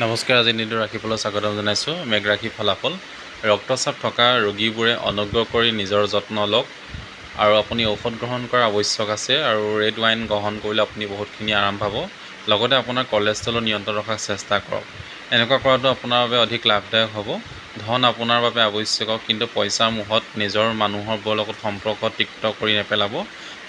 নমস্কাৰ। আজি দিনটো ৰাশিফলত স্বাগতম জনাইছোঁ। মেঘ ৰাশি ফলাফল। ৰক্তচাপ থকা ৰোগীবোৰে অনুগ্ৰহ কৰি নিজৰ যত্ন লওক আৰু আপুনি ঔষধ গ্ৰহণ কৰা আৱশ্যক আছে আৰু ৰেড ৱাইন গ্ৰহণ কৰিলে আপুনি বহুতখিনি আৰাম পাব। লগতে আপোনাৰ কলেষ্ট্ৰলো নিয়ন্ত্ৰণ ৰখাৰ চেষ্টা কৰক। এনেকুৱা কৰাটো আপোনাৰ বাবে অধিক লাভদায়ক হ'ব। ধন আপোনাৰ বাবে আৱশ্যক, কিন্তু পইচাৰ মোহত নিজৰ মানুহৰ লগত সম্পৰ্ক তিক্ত কৰি নেপেলাব।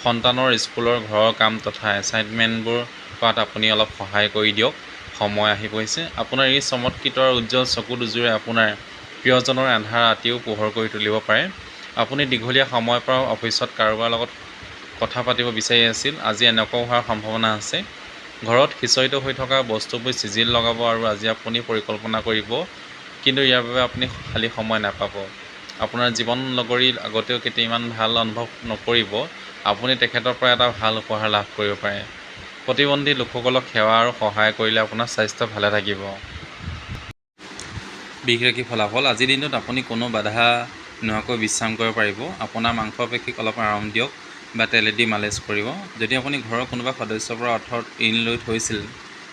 সন্তানৰ স্কুলৰ ঘৰৰ কাম তথা এছাইনমেণ্টবোৰ কৰাত আপুনি অলপ সহায় কৰি দিয়ক। সময় আহি পৰিছে। আপোনাৰ এই চমৎকৃত আৰু উজ্জ্বল চকু দুযোৰে আপোনাৰ প্ৰিয়জনৰ আন্ধাৰ ৰাতিও পোহৰ কৰি তুলিব পাৰে। আপুনি দীঘলীয়া সময়ৰ পৰা অফিচত কাৰোবাৰ লগত কথা পাতিব বিচাৰি আছিল। আজি এনেকুৱাও হোৱাৰ সম্ভাৱনা আছে। ঘৰত সিঁচৰিত হৈ থকা বস্তুবোৰ চিজিল লগাব আৰু আজি আপুনি পৰিকল্পনা কৰিব, কিন্তু ইয়াৰ বাবে আপুনি খালী সময় নাপাব। আপোনাৰ জীৱন লগৰীৰ আগতেও কেতিয়া ইমান ভাল অনুভৱ নকৰিব। আপুনি তেখেতৰ পৰা এটা ভাল উপহাৰ লাভ কৰিব পাৰে। প্ৰতিবন্ধী লোকসকলক সেৱা আৰু সহায় কৰিলে আপোনাৰ স্বাস্থ্য ভালে থাকিব। বৃষ ৰাশি ফলাফল। আজিৰ দিনটোত আপুনি কোনো বাধা নোহোৱাকৈ বিশ্ৰাম কৰিব পাৰিব। আপোনাৰ মাংসপেশীক অলপ আৰাম দিয়ক বা তেলেদি মালিচ কৰিব। যদি আপুনি ঘৰৰ কোনোবা সদস্যৰ পৰা অৰ্থ ঋণ লৈ থৈছিল,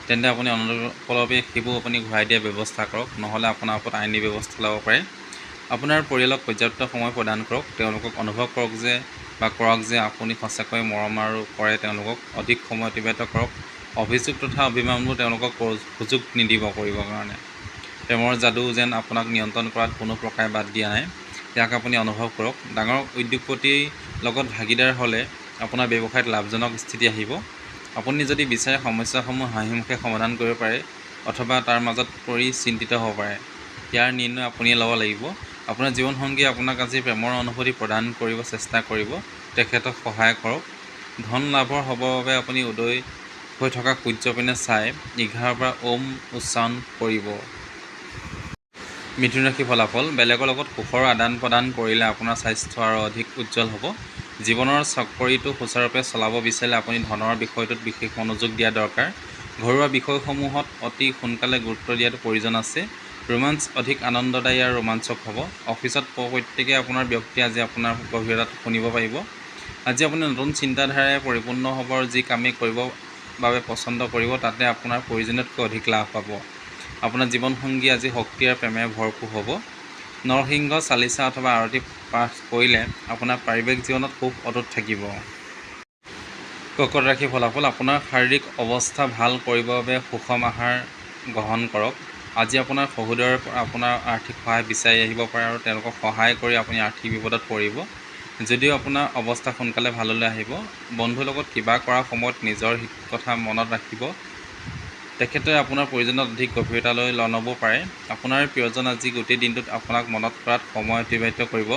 তেন্তে আপুনি অনুপলমে সেইবোৰ আপুনি ঘূৰাই দিয়াৰ ব্যৱস্থা কৰক, নহ'লে আপোনাৰ ওপৰত আইনী ব্যৱস্থা ল'ব পাৰে। আপোনাৰ পৰিয়ালক পৰ্যাপ্ত সময় প্ৰদান কৰক। তেওঁলোকক অনুভৱ কৰক যে আপুনি সঁচাকৈয়ে মৰম আৰু কৰে তেওঁলোকক অধিক সময় অতিবাহিত কৰক। অভিযোগ তথা অভিমানবোৰ তেওঁলোকক সুযোগ নিদিব কৰিবৰ কাৰণে। প্ৰেমৰ যাদু যেন আপোনাক নিয়ন্ত্ৰণ কৰাত কোনো প্ৰকাৰে বাদ দিয়া নাই, ইয়াক আপুনি অনুভৱ কৰক। ডাঙৰ উদ্যোগপতিৰ লগত ভাগিদাৰ হ'লে আপোনাৰ ব্যৱসায়ত লাভজনক স্থিতি আহিব। আপুনি যদি বিচাৰে সমস্যাসমূহ হাঁহিমুখে সমাধান কৰিব পাৰে অথবা তাৰ মাজত পৰি চিন্তিত হ'ব পাৰে। ইয়াৰ নিৰ্ণয় আপুনিয়ে ল'ব লাগিব। আপোনাৰ জীৱনসংগীয়ে আপোনাক আজি প্ৰেমৰ অনুভূতি প্ৰদান কৰিব চেষ্টা কৰিব। তেখেতক সহায় কৰক। ধন লাভৰ হ'বৰ বাবে আপুনি উদয় হৈ থকা সূৰ্যৰ পিনে চাই 11 বাৰ ওম উচ্চাৰণ কৰিব। মিথুন ৰাশি ফলাফল। বেলেগৰ লগত সুখৰ আদান প্ৰদান কৰিলে আপোনাৰ স্বাস্থ্য আৰু অধিক উজ্জ্বল হ'ব। জীৱনৰ চকৰিটো সুচাৰুৰূপে চলাব বিচাৰিলে আপুনি ধনৰ বিষয়টোত বিশেষ মনোযোগ দিয়া দৰকাৰ। ঘৰুৱা বিষয়সমূহত অতি সোনকালে গুৰুত্ব দিয়াটো প্ৰয়োজন আছে। ৰোমাঞ্চ অধিক আনন্দদায়ী আৰু ৰোমাঞ্চক হ'ব। অফিচত প্ৰত্যেকেই আপোনাৰ ব্যক্তি আজি আপোনাৰ গভীৰতাত শুনিব পাৰিব। আজি আপুনি নতুন চিন্তাধাৰাৰে পৰিপূৰ্ণ হ'ব আৰু যি কামেই কৰিব বাবে পচন্দ কৰিব তাতে আপোনাৰ প্ৰয়োজনীয়তকৈ অধিক লাভ পাব। আপোনাৰ জীৱনসংগী আজি শক্তি আৰু প্ৰেমেৰে ভৰপূৰ হ'ব। নৰসিংহ চালিচা অথবা আৰতি পাঠ কৰিলে আপোনাৰ পাৰিবাৰিক জীৱনত সুখ অটুট থাকিব। কৰ্কট ৰাশি ফলাফল। আপোনাৰ শাৰীৰিক অৱস্থা ভাল কৰিবৰ বাবে সুষম আহাৰ গ্ৰহণ কৰক। আজি আপোনাৰ সহোদৰৰ পৰা আপোনাৰ আৰ্থিক সহায় বিচাৰি আহিব পাৰে আৰু তেওঁলোকক সহায় কৰি আপুনি আৰ্থিক বিপদত পৰিব। যদিও আপোনাৰ অৱস্থা সোনকালে ভাললৈ আহিব। বন্ধুৰ লগত কিবা কৰাৰ সময়ত নিজৰ হিত কথা মনত ৰাখিব। তেখেতে আপোনাৰ প্ৰয়োজনত অধিক গভীৰতালৈ ল'ব পাৰে। আপোনাৰ প্ৰিয়জন আজি গোটেই দিনটোত আপোনাক মনত কৰাত সময় অতিবাহিত কৰিব।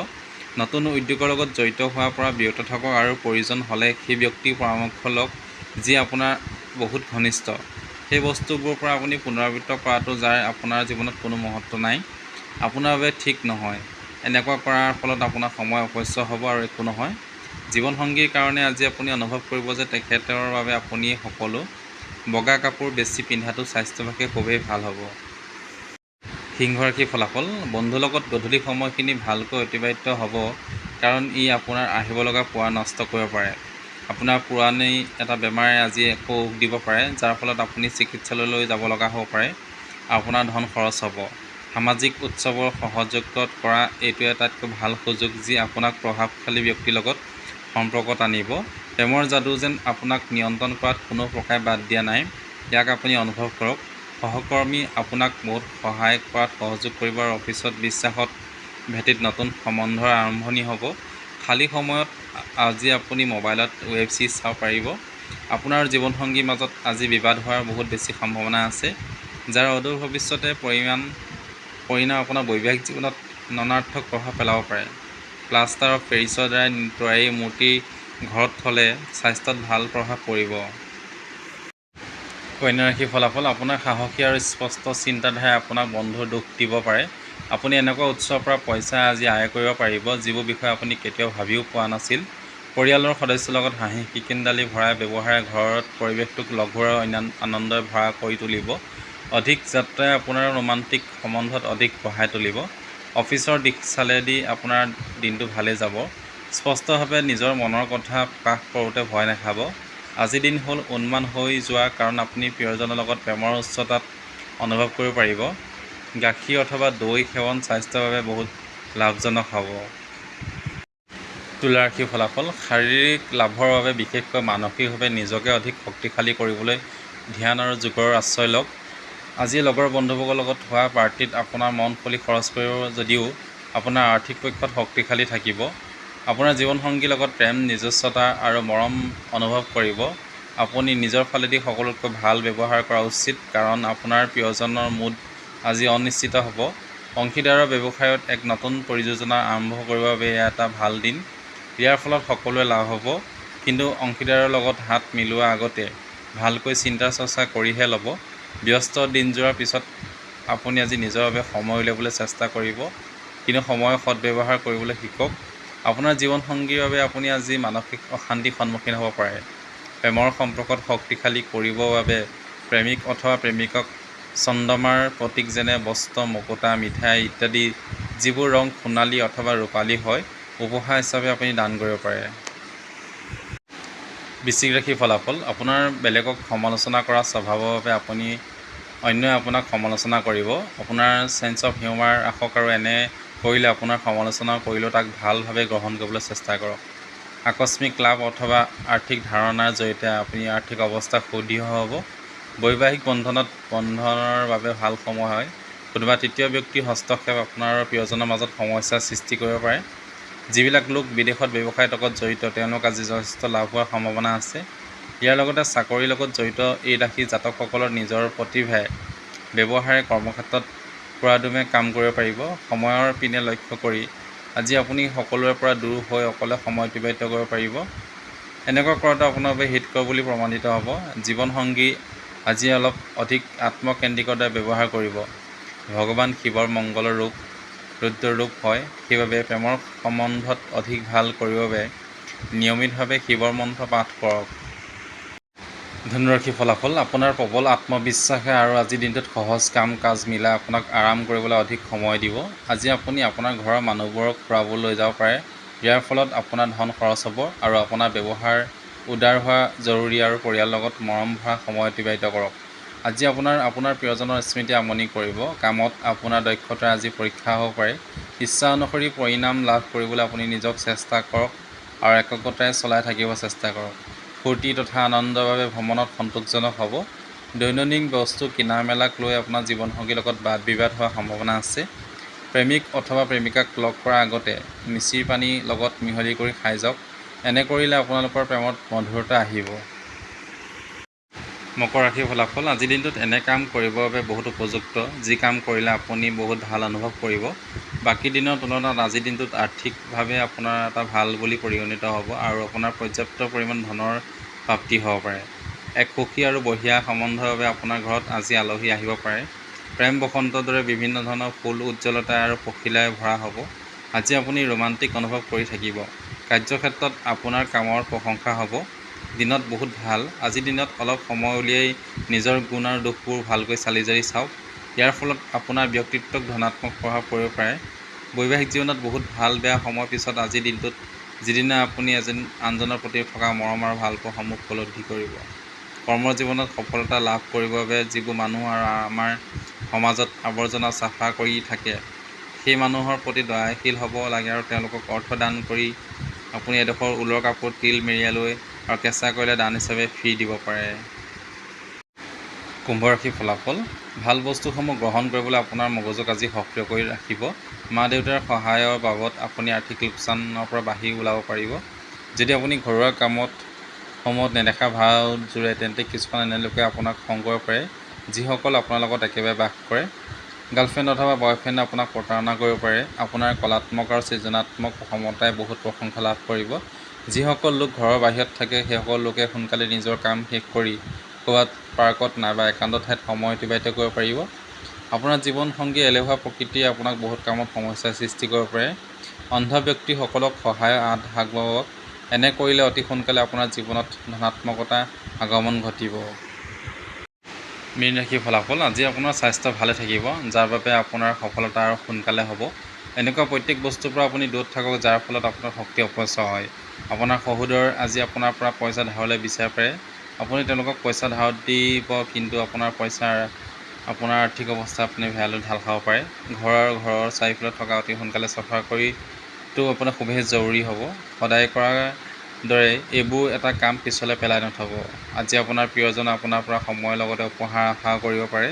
নতুন উদ্যোগৰ লগত জড়িত হোৱাৰ পৰা বিৰত থাকক আৰু প্ৰয়োজন হ'লে সেই ব্যক্তিৰ পৰামৰ্শ লওক যি আপোনাৰ বহুত ঘনিষ্ঠ। সেই বস্তুবোৰৰ পৰা আপুনি পুনৰাবৃত্ত কৰাটো যাৰ আপোনাৰ জীৱনত কোনো মহত্ব নাই, আপোনাৰ বাবে ঠিক নহয়। এনেকুৱা কৰাৰ ফলত আপোনাৰ সময় অপচয় হ'ব আৰু একো নহয়। জীৱনসংগীৰ কাৰণে আজি আপুনি অনুভৱ কৰিব যে তেখেতৰ বাবে আপুনিয়েই সকলো। বগা কাপোৰ বেছি পিন্ধাটো স্বাস্থ্যৰ পক্ষে খুবেই ভাল হ'ব। সিংহ ৰাশি ফলাফল। বন্ধুৰ লগত গধূলি সময়খিনি ভালকৈ অতিবাহিত হ'ব, কাৰণ ই আপোনাৰ আহিব লগা পুৱা নষ্ট কৰিব পাৰে। আপোনাৰ পুৰণি এটা বেমাৰে আজি একো উক দিব পাৰে, যাৰ ফলত আপুনি চিকিৎসালয়লৈ যাব লগা হ'ব পাৰে। আপোনাৰ ধন খৰচ হ'ব। সামাজিক উৎসৱৰ সহযোগত কৰা এইটো আটাইতকৈ ভাল সুযোগ যি আপোনাক প্ৰভাৱশালী ব্যক্তিৰ লগত সম্পৰ্কত আনিব। প্ৰেমৰ যাদু যেন আপোনাক নিয়ন্ত্ৰণ কৰাত কোনো প্ৰকাৰে বাদ দিয়া নাই, ইয়াক আপুনি অনুভৱ কৰক। সহকৰ্মী আপোনাক বহুত সহায় কৰাত সহযোগ কৰিব আৰু অফিচত বিশ্বাসত ভেটিত নতুন সম্বন্ধৰ আৰম্ভণি হ'ব। খালী সময়ত আজি আপুনি মোবাইলত ৱেব ছিৰিজ চাব পাৰিব। আপোনাৰ জীৱনসংগীৰ মাজত আজি বিবাদ হোৱাৰ বহুত বেছি সম্ভাৱনা আছে, যাৰ অদূৰ ভৱিষ্যতে পৰিণাম আপোনাৰ বৈবাহিক জীৱনত ননাৰ্থক প্ৰভাৱ পেলাব পাৰে। প্লাষ্টাৰ অফ পেৰিছৰ দ্বাৰা তৈয়াৰী মূৰ্তি ঘৰত থ'লে স্বাস্থ্যত ভাল প্ৰভাৱ পৰিব। কন্যা ৰাশি ফলাফল। আপোনাৰ সাহসী আৰু স্পষ্ট চিন্তাধাৰাই আপোনাক বন্ধুৰ দুখ দিব পাৰে। আপুনি এনেকুৱা উৎসৰ পৰা পইচা আজি আয় কৰিব পাৰিব যিবোৰ বিষয়ে আপুনি কেতিয়াও ভাবিও পোৱা নাছিল। পৰিয়ালৰ সদস্যৰ লগত হাঁহি খিকিন্দালি ভৰা ব্যৱহাৰে ঘৰত পৰিৱেশটোক লঘু আৰু আনন্দৰে ভৰা কৰি তুলিব। অধিক যাত্ৰাই আপোনাৰ ৰোমান্টিক সম্বন্ধত অধিক বঢ়াই তুলিব। অফিচৰ দিশ চালেদি আপোনাৰ দিনটো ভালেই যাব। স্পষ্টভাৱে নিজৰ মনৰ কথা প্ৰকাশ কৰোঁতে ভয় নাখাব। আজিৰ দিন হ'ল উন্মাদ হৈ যোৱা, কাৰণ আপুনি প্ৰিয়জনৰ লগত প্ৰেমৰ উচ্চতাত অনুভৱ কৰিব পাৰিব। গাখীৰ অথবা দৈ সেৱন স্বাস্থ্যৰ বাবে বহুত লাভজনক হ'ব। তুলা ৰাশিৰ ফলাফল। শাৰীৰিক লাভৰ বাবে বিশেষকৈ মানসিকভাৱে নিজকে অধিক শক্তিশালী কৰিবলৈ ধ্যান আৰু যোগৰ আশ্ৰয় লওক। আজি লগৰ বন্ধুবৰ্গৰ লগত হোৱা পাৰ্টিত আপোনাৰ মন খুলি খৰচ কৰিব যদিও আপোনাৰ আৰ্থিক পক্ষত শক্তিশালী থাকিব। আপোনাৰ জীৱনসংগীৰ লগত প্ৰেম, নিজস্বতা আৰু মৰম অনুভৱ কৰিব। আপুনি নিজৰ ফালেদি সকলোতকৈ ভাল ব্যৱহাৰ কৰা উচিত, কাৰণ আপোনাৰ প্ৰিয়জনৰ মুড আজি অনিশ্চিত হ'ব। অংশীদাৰৰ ব্যৱসায়ত এক নতুন পৰিযোজনা আৰম্ভ কৰিবৰ বাবে এয়া এটা ভাল দিন। ইয়াৰ ফলত সকলোৰে লাভ হ'ব, কিন্তু অংশীদাৰৰ লগত হাত মিলোৱাৰ আগতে ভালকৈ চিন্তা চৰ্চা কৰিহে ল'ব। ব্যস্ত দিনযোৰাৰ পিছত আপুনি আজি নিজৰ বাবে সময় উলিয়াবলৈ চেষ্টা কৰিব, কিন্তু সময়ৰ সদ্ব্যৱহাৰ কৰিবলৈ শিকক। আপোনাৰ জীৱনসংগীৰ বাবে আপুনি আজি মানসিক অশান্তিৰ সন্মুখীন হ'ব পাৰে। প্ৰেমৰ সম্পৰ্কত শক্তিশালী কৰিবৰ বাবে প্ৰেমিক অথবা প্ৰেমিকক চন্দ্ৰমাৰ প্ৰতীক যেনে বস্ত্ৰ, মুকুতা, মিঠাই ইত্যাদি যিবোৰ ৰং সোণালী অথবা ৰূপালী হয়, উপহাৰ হিচাপে আপুনি দান কৰিব পাৰে। বৃশ্চিক ৰাশিৰ ফলাফল। আপোনাৰ বেলেগক সমালোচনা কৰা স্বভাৱৰ বাবে অন্যই আপোনাক সমালোচনা কৰিব। আপোনাৰ চেঞ্চ অফ হিউমাৰ ৰাখক আৰু এনে কৰিলে আপোনাৰ সমালোচনা কৰিলেও তাক ভালভাৱে গ্ৰহণ কৰিবলৈ চেষ্টা কৰক। আকস্মিক লাভ অথবা আৰ্থিক ধাৰণাৰ জৰিয়তে আপুনি আৰ্থিক অৱস্থা সুদৃঢ় হ'ব। বৈবাহিক বন্ধনৰ বাবে ভাল সময় হয়। কোনোবা তৃতীয় ব্যক্তিৰ হস্তক্ষেপ আপোনাৰ আৰু প্ৰিয়জনৰ মাজত সমস্যাৰ সৃষ্টি কৰিব পাৰে। যিবিলাক লোক বিদেশত ব্যৱসায়ৰ লগত জড়িত তেওঁলোক আজি যথেষ্ট লাভ হোৱাৰ সম্ভাৱনা আছে। ইয়াৰ লগতে চাকৰিৰ লগত জড়িত এই ৰাশিৰ জাতকসকলৰ নিজৰ প্ৰতিভাই ব্যৱহাৰে কৰ্মক্ষেত্ৰত পুৰাদমে কাম কৰিব পাৰিব। সময়ৰ পিনে লক্ষ্য কৰি আজি আপুনি সকলোৰে পৰা দূৰ হৈ অকলে সময় অতিবাহিত কৰিব পাৰিব। এনেকুৱা কৰাটো আপোনাৰ বাবে হিতকৰ বুলি প্ৰমাণিত হ'ব। জীৱনসংগী আজি অলপ অধিক আত্মকেন্দ্ৰিকতাৰে ব্যৱহাৰ কৰিব। ভগৱান শিৱৰ মংগলৰ ৰূপ ৰুদ্ৰৰূপ হয়, সেইবাবে প্ৰেমৰ সম্বন্ধত অধিক ভাল কৰিবৰ বাবে নিয়মিতভাৱে শিৱৰ মন্ত্ৰ পাঠ কৰক। ধনু ৰাশিৰ ফলাফল। আপোনাৰ প্ৰবল আত্মবিশ্বাসে আৰু আজিৰ দিনটোত সহজ কাম কাজ মিলাই আপোনাক আৰাম কৰিবলৈ অধিক সময় দিব। আজি আপুনি আপোনাৰ ঘৰৰ মানুহবোৰক ফুৰাবলৈ লৈ যাব পাৰে। ইয়াৰ ফলত আপোনাৰ ধন খৰচ হ'ব আৰু আপোনাৰ ব্যৱহাৰ উদাৰ হোৱা জৰুৰী আৰু পৰিয়ালৰ লগত মৰম ভৰা সময় অতিবাহিত কৰক। আজি আপোনাৰ প্ৰিয়জনৰ স্মৃতি আমনি কৰিব। কামত আপোনাৰ দক্ষতাৰ আজি পৰীক্ষা হ'ব পাৰে। ইচ্ছা অনুসৰি পৰিণাম লাভ কৰিবলৈ আপুনি নিজক চেষ্টা কৰক আৰু একগ্ৰতাৰে চলাই থাকিব চেষ্টা কৰক। ফূৰ্তি তথা আনন্দৰ বাবে ভ্ৰমণত সন্তোষজনক হ'ব। দৈনন্দিন বস্তু কিনা মেলাক লৈ আপোনাৰ জীৱনসংগীৰ লগত বাদ বিবাদ হোৱাৰ সম্ভাৱনা আছে। প্ৰেমিক অথবা প্ৰেমিকাক লগ কৰাৰ আগতে মিচিৰি পানী লগত মিহলি কৰি খাই যাওক। এনে কৰিলে আপোনালোকৰ প্ৰেমত মধুৰতা আহিব। মকৰ ৰাশিৰ ফলাফল। আজিৰ দিনটোত এনে কাম কৰিবৰ বাবে বহুত উপযুক্ত, যি কাম কৰিলে আপুনি বহুত ভাল অনুভৱ কৰিব। বাকী দিনৰ তুলনাত আজিৰ দিনটোত আৰ্থিকভাৱে আপোনাৰ এটা ভাল বুলি পৰিগণিত হ'ব আৰু আপোনাৰ পৰ্যাপ্ত পৰিমাণ ধনৰ প্ৰাপ্তি হ'ব পাৰে। এক সুখী আৰু বঢ়িয়া সম্বন্ধৰ বাবে আপোনাৰ ঘৰত আজি আলহী আহিব পাৰে। প্ৰেম বসন্তৰ দৰে বিভিন্ন ধৰণৰ ফুল উজ্জ্বলতা আৰু পখিলাই ভৰা হ'ব। আজি আপুনি ৰোমান্টিক অনুভৱ কৰি থাকিব। কাৰ্যক্ষেত্ৰত আপোনাৰ কামৰ প্ৰশংসা হ'ব। দিনত বহুত ভাল। আজিৰ দিনত অলপ সময় উলিয়াই নিজৰ গুণ আৰু দোষবোৰ ভালকৈ চালি জাৰি চাওক। ইয়াৰ ফলত আপোনাৰ ব্যক্তিত্বক ধনাত্মক প্ৰভাৱ পৰিব পাৰে। বৈবাহিক জীৱনত বহুত ভাল বেয়া সময়ৰ পিছত আজিৰ দিনটোত যিদিনা আপুনি আনজনৰ প্ৰতি থকা মৰম আৰু ভালপোৱাসমূহ উপলব্ধি কৰিব। কৰ্মজীৱনত সফলতা লাভ কৰিবৰ বাবে যিবোৰ মানুহ আৰু আমাৰ সমাজত আৱৰ্জনা চাফা কৰি থাকে, সেই মানুহৰ প্ৰতি দয়াশীল হ'ব লাগে আৰু তেওঁলোকক অৰ্থ দান কৰি আপুনি এডোখৰ ঊলৰ কাপোৰ তিল মেৰিয়াই লৈ আৰু কেঁচা কয়লা দান হিচাপে ফ্ৰী দিব পাৰে। কুম্ভ ৰাশিৰ ফলাফল। ভাল বস্তুসমূহ গ্ৰহণ কৰিবলৈ আপোনাৰ মগজুক আজি সক্ৰিয় কৰি ৰাখিব। মা দেউতাৰ সহায়ৰ বাবদ আপুনি আৰ্থিক লোকচানৰ পৰা বাঢ়ি ওলাব পাৰিব। যদি আপুনি ঘৰুৱা কামসমূহত নেদেখা ভাও জোৰে, তেন্তে কিছুমান এনে লোকে আপোনাক খং কৰিব পাৰে, যিসকল আপোনাৰ লগত একেবাৰে বাস কৰে। গাৰ্লফ্ৰেণ্ড অথবা বয়ফ্ৰেণ্ডে আপোনাক প্ৰতাৰণা কৰিব পাৰে। আপোনাৰ কলাত্মক আৰু সৃজনাত্মক ক্ষমতাই বহুত প্ৰশংসা লাভ কৰিব। যিসকল লোক ঘৰৰ বাহিৰত থাকে, সেইসকল লোকে সোনকালে নিজৰ কাম শেষ কৰি ক'ৰবাত পাৰ্কত নাইবা একান্ত ঠাইত সময় অতিবাহিত কৰিব পাৰিব। আপোনাৰ জীৱনসংগী এলেহুৱা প্ৰকৃতিয়ে আপোনাক বহুত কামত সমস্যাৰ সৃষ্টি কৰিব পাৰে। অন্ধ ব্যক্তিসকলক সহায়ৰ হাত আগবঢ়াওক। এনে কৰিলে অতি সোনকালে আপোনাৰ জীৱনত ধনাত্মকতা আগমন ঘটিব। মীন ৰাশিৰ ফলাফল। আজি আপোনাৰ স্বাস্থ্য ভালে থাকিব, যাৰ বাবে আপোনাৰ সফলতা আৰু সোনকালে হ'ব। এনেকুৱা প্ৰত্যেক বস্তুৰ পৰা আপুনি দূৰত থাকক যাৰ ফলত আপোনাৰ শক্তি অপচয় হয়। আপোনাৰ সহোদৰ আজি আপোনাৰ পৰা পইচা ধাৰলৈ বিচাৰিব পাৰে। আপুনি তেওঁলোকক পইচা ধাৰত দিব, কিন্তু আপোনাৰ পইচাৰ আপোনাৰ আৰ্থিক অৱস্থা আপুনি বেয়ালৈ ঢাল খাব পাৰে। ঘৰৰ চাৰিওফালে থকা অতি সোনকালে চফা কৰিটো আপোনাৰ খুবেই জৰুৰী হ'ব। সদায় কৰাৰ দৰে এইবোৰ এটা কাম পিছলৈ পেলাই নথ'ব। আজি আপোনাৰ প্ৰিয়জন আপোনাৰ পৰা সময়ৰ লগতে উপহাৰ আশা কৰিব পাৰে।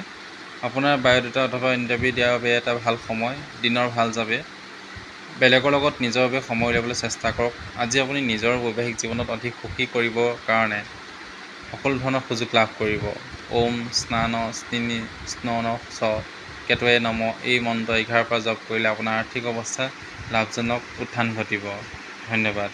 আপোনাৰ বায়'ডাটা অথবা ইণ্টাৰভিউ দিয়াৰ বাবে এটা ভাল সময়, দিনৰ ভাল যাবে। বেলেগৰ লগত নিজৰ বাবে সময় উলিয়াবলৈ চেষ্টা কৰক। আজি আপুনি নিজৰ বৈবাহিক জীৱনত অধিক সুখী কৰিবৰ কাৰণে সকলো ধৰণৰ সুযোগ লাভ কৰিব। ওম স্নান স্নন চ কেতৱে নম এই মন্ত্ৰ 11 পৰা জপ কৰিলে আপোনাৰ আৰ্থিক অৱস্থা লাভজনক উত্থান ঘটিব। ধন্যবাদ।